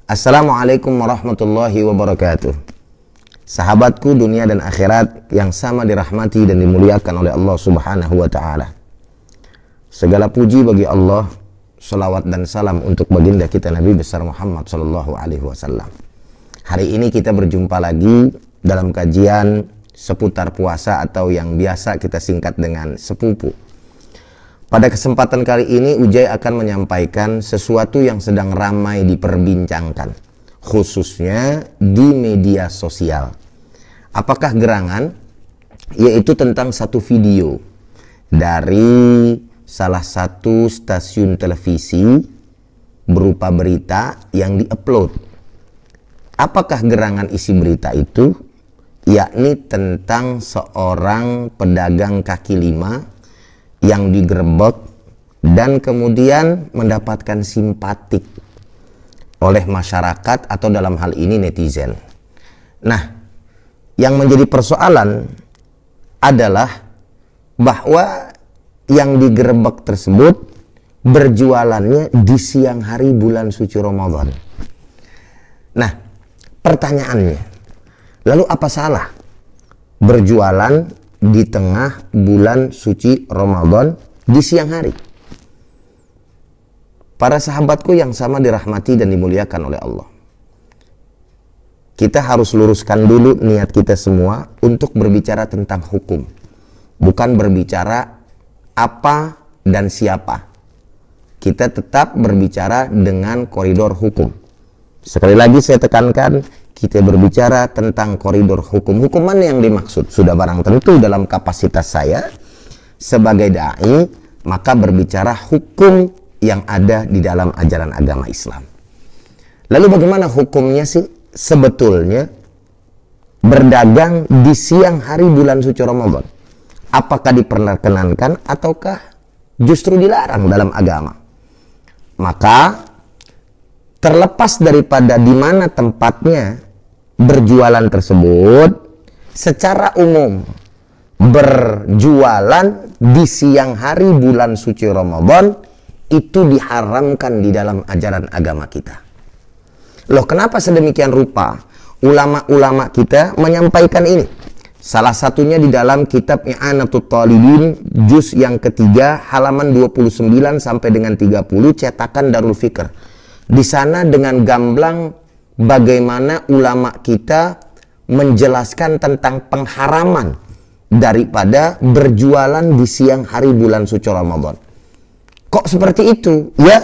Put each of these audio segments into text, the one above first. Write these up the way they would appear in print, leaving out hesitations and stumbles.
Assalamualaikum warahmatullahi wabarakatuh. Sahabatku dunia dan akhirat yang sama dirahmati dan dimuliakan oleh Allah Subhanahu wa ta'ala. Segala puji bagi Allah, salawat dan salam untuk baginda kita Nabi besar Muhammad sallallahu alaihi wasallam. Hari ini kita berjumpa lagi dalam kajian seputar puasa atau yang biasa kita singkat dengan sepupu. Pada kesempatan kali ini Ujai akan menyampaikan sesuatu yang sedang ramai diperbincangkan, khususnya di media sosial. Apakah gerangan? Yaitu tentang satu video dari salah satu stasiun televisi berupa berita yang diupload. Apakah gerangan isi berita itu? Yakni tentang seorang pedagang kaki lima yang digerebek dan kemudian mendapatkan simpatik oleh masyarakat atau dalam hal ini netizen. Nah, yang menjadi persoalan adalah bahwa yang digerebek tersebut berjualannya di siang hari bulan suci Ramadan. Nah, pertanyaannya, lalu apa salah berjualan di tengah bulan suci Ramadan di siang hari? Para sahabatku yang sama dirahmati dan dimuliakan oleh Allah, kita harus luruskan dulu niat kita semua untuk berbicara tentang hukum, bukan berbicara apa dan siapa. Kita tetap berbicara dengan koridor hukum. Sekali lagi saya tekankan, kita berbicara tentang koridor hukum. Hukum mana yang dimaksud? Sudah barang tentu dalam kapasitas saya sebagai da'i, maka berbicara hukum yang ada di dalam ajaran agama Islam. Lalu bagaimana hukumnya sih? Sebetulnya berdagang di siang hari bulan suci Ramadan, apakah diperkenankan ataukah justru dilarang dalam agama? Maka terlepas daripada di mana tempatnya berjualan tersebut, secara umum berjualan di siang hari bulan suci Ramadan itu diharamkan di dalam ajaran agama kita. Loh, kenapa sedemikian rupa ulama-ulama kita menyampaikan ini? Salah satunya di dalam kitab I'anatul Talibin juz yang ketiga halaman 29 sampai dengan 30 cetakan Darul Fikr. Di sana dengan gamblang bagaimana ulama kita menjelaskan tentang pengharaman daripada berjualan di siang hari bulan suci Ramadan. Kok seperti itu? Ya,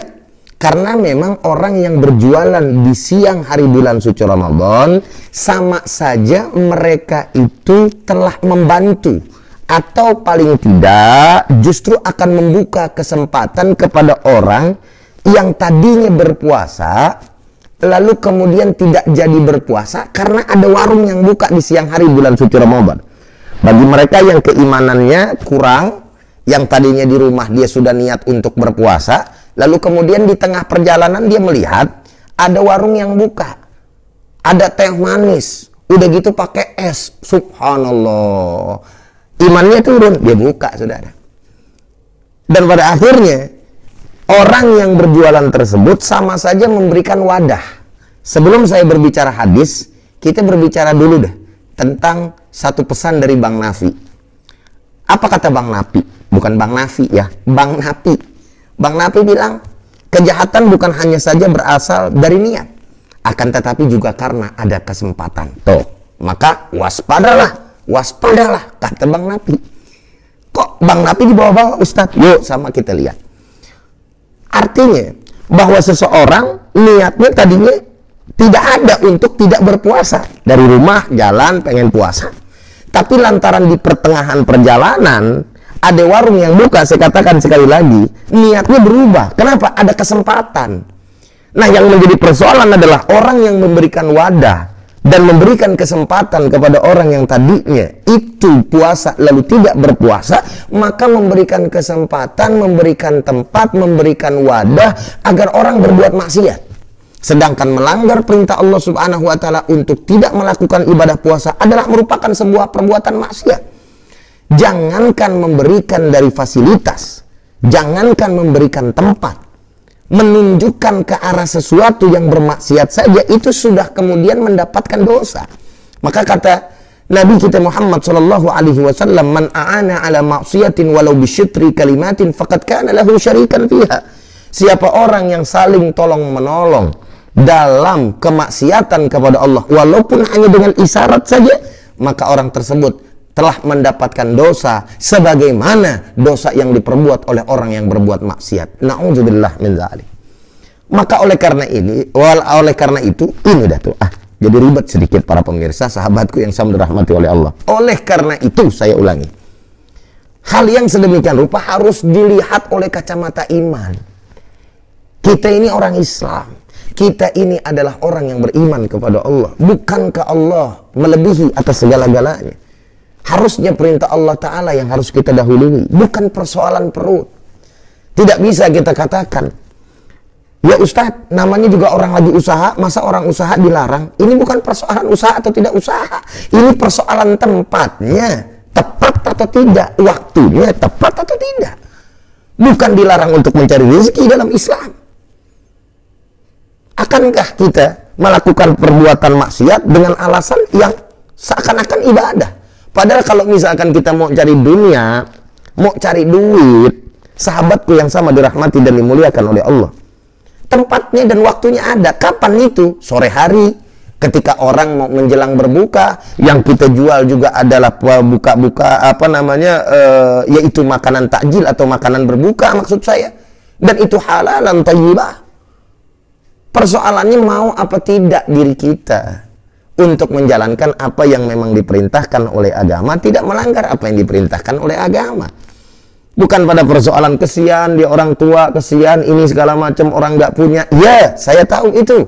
karena memang orang yang berjualan di siang hari bulan suci Ramadan sama saja mereka itu telah membantu atau paling tidak justru akan membuka kesempatan kepada orang yang tadinya berpuasa lalu kemudian tidak jadi berpuasa karena ada warung yang buka di siang hari bulan suci Ramadan. Bagi mereka yang keimanannya kurang, yang tadinya di rumah dia sudah niat untuk berpuasa, lalu kemudian di tengah perjalanan dia melihat ada warung yang buka, ada teh manis, udah gitu pakai es, subhanallah, imannya turun, dia buka, saudara. Dan pada akhirnya orang yang berjualan tersebut sama saja memberikan wadah. Sebelum saya berbicara hadis, kita berbicara dulu deh tentang satu pesan dari Bang Nafi. Apa kata Bang Nafi? Bukan Bang Nafi ya, Bang Nafi. Bang Nafi bilang, kejahatan bukan hanya saja berasal dari niat, akan tetapi juga karena ada kesempatan. Tuh, maka waspadalah, kata Bang Nafi. Kok Bang Nafi dibawa-bawa Ustadz? Yuk sama kita lihat. Artinya bahwa seseorang niatnya tadinya tidak ada untuk tidak berpuasa. Dari rumah jalan pengen puasa, tapi lantaran di pertengahan perjalanan ada warung yang buka, saya katakan sekali lagi, niatnya berubah. Kenapa? Ada kesempatan. Nah, yang menjadi persoalan adalah orang yang memberikan wadah dan memberikan kesempatan kepada orang yang tadinya itu puasa lalu tidak berpuasa, maka memberikan kesempatan, memberikan tempat, memberikan wadah agar orang berbuat maksiat. Sedangkan melanggar perintah Allah Subhanahu wa ta'ala untuk tidak melakukan ibadah puasa adalah merupakan sebuah perbuatan maksiat. Jangankan memberikan dari fasilitas, jangankan memberikan tempat, menunjukkan ke arah sesuatu yang bermaksiat saja, itu sudah kemudian mendapatkan dosa. Maka kata Nabi kita Muhammad sallallahu alaihi wasallam, "Man a'ana 'ala ma'siyatin walau bisyitri kalimatin faqad kana lahu syarikan fiha." Siapa orang yang saling tolong-menolong dalam kemaksiatan kepada Allah walaupun hanya dengan isyarat saja, maka orang tersebut telah mendapatkan dosa sebagaimana dosa yang diperbuat oleh orang yang berbuat maksiat. Na'udzubillah min dzalik. Maka oleh karena itu ini dah tuh. Jadi ribet sedikit para pemirsa, sahabatku yang sama dirahmati oleh Allah. Oleh karena itu saya ulangi. Hal yang sedemikian rupa harus dilihat oleh kacamata iman. Kita ini orang Islam. Kita ini adalah orang yang beriman kepada Allah. Bukankah Allah melebihi atas segala-galanya? Harusnya perintah Allah Ta'ala yang harus kita dahului, bukan persoalan perut. Tidak bisa kita katakan, ya Ustadz, namanya juga orang lagi usaha, masa orang usaha dilarang? Ini bukan persoalan usaha atau tidak usaha. Ini persoalan tempatnya, tepat atau tidak, waktunya tepat atau tidak. Bukan dilarang untuk mencari rezeki dalam Islam. Akankah kita melakukan perbuatan maksiat dengan alasan yang seakan-akan ibadah? Padahal kalau misalkan kita mau cari dunia, mau cari duit, sahabatku yang sama dirahmati dan dimuliakan oleh Allah, tempatnya dan waktunya ada. Kapan itu? Sore hari, ketika orang mau menjelang berbuka. Yang kita jual juga adalah buka-buka yaitu makanan takjil atau makanan berbuka maksud saya. Dan itu halalan thayyibah. Persoalannya mau apa tidak diri kita untuk menjalankan apa yang memang diperintahkan oleh agama, tidak melanggar apa yang diperintahkan oleh agama. Bukan pada persoalan kesian dia orang tua, kesian ini segala macam orang nggak punya. Ya, saya tahu itu.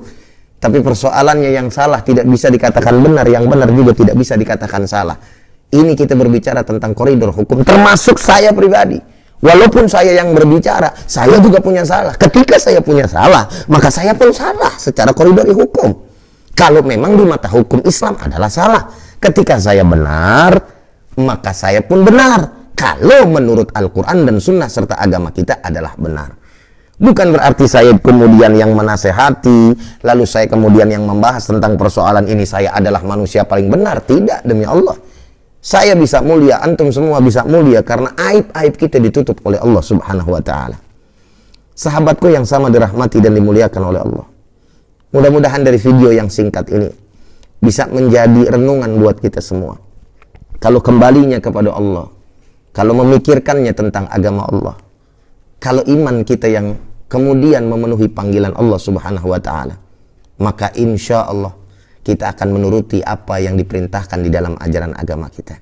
Tapi persoalannya yang salah tidak bisa dikatakan benar, yang benar juga tidak bisa dikatakan salah. Ini kita berbicara tentang koridor hukum, termasuk saya pribadi. Walaupun saya yang berbicara, saya juga punya salah. Ketika saya punya salah, maka saya pun salah secara koridor hukum. Kalau memang di mata hukum Islam adalah salah. Ketika saya benar, maka saya pun benar. Kalau menurut Al-Quran dan Sunnah serta agama kita adalah benar. Bukan berarti saya kemudian yang menasehati, lalu saya kemudian yang membahas tentang persoalan ini, saya adalah manusia paling benar. Tidak, demi Allah. Saya bisa mulia, antum semua bisa mulia karena aib-aib kita ditutup oleh Allah Subhanahu wa Ta'ala. Sahabatku yang sama dirahmati dan dimuliakan oleh Allah, mudah-mudahan dari video yang singkat ini bisa menjadi renungan buat kita semua. Kalau kembalinya kepada Allah, kalau memikirkannya tentang agama Allah, kalau iman kita yang kemudian memenuhi panggilan Allah Subhanahu wa Ta'ala, maka insya Allah kita akan menuruti apa yang diperintahkan di dalam ajaran agama kita.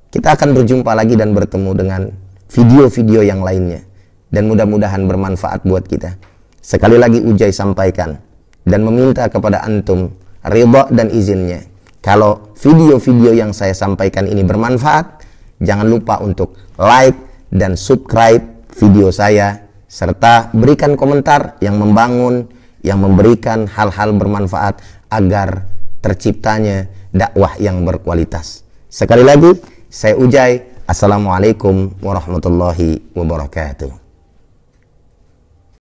Kita akan berjumpa lagi dan bertemu dengan video-video yang lainnya. Dan mudah-mudahan bermanfaat buat kita. Sekali lagi Ujai sampaikan dan meminta kepada antum ridha dan izinnya. Kalau video-video yang saya sampaikan ini bermanfaat, jangan lupa untuk like dan subscribe video saya. Serta berikan komentar yang membangun, yang memberikan hal-hal bermanfaat agar terciptanya dakwah yang berkualitas. Sekali lagi, saya Ujai. Assalamualaikum warahmatullahi wabarakatuh.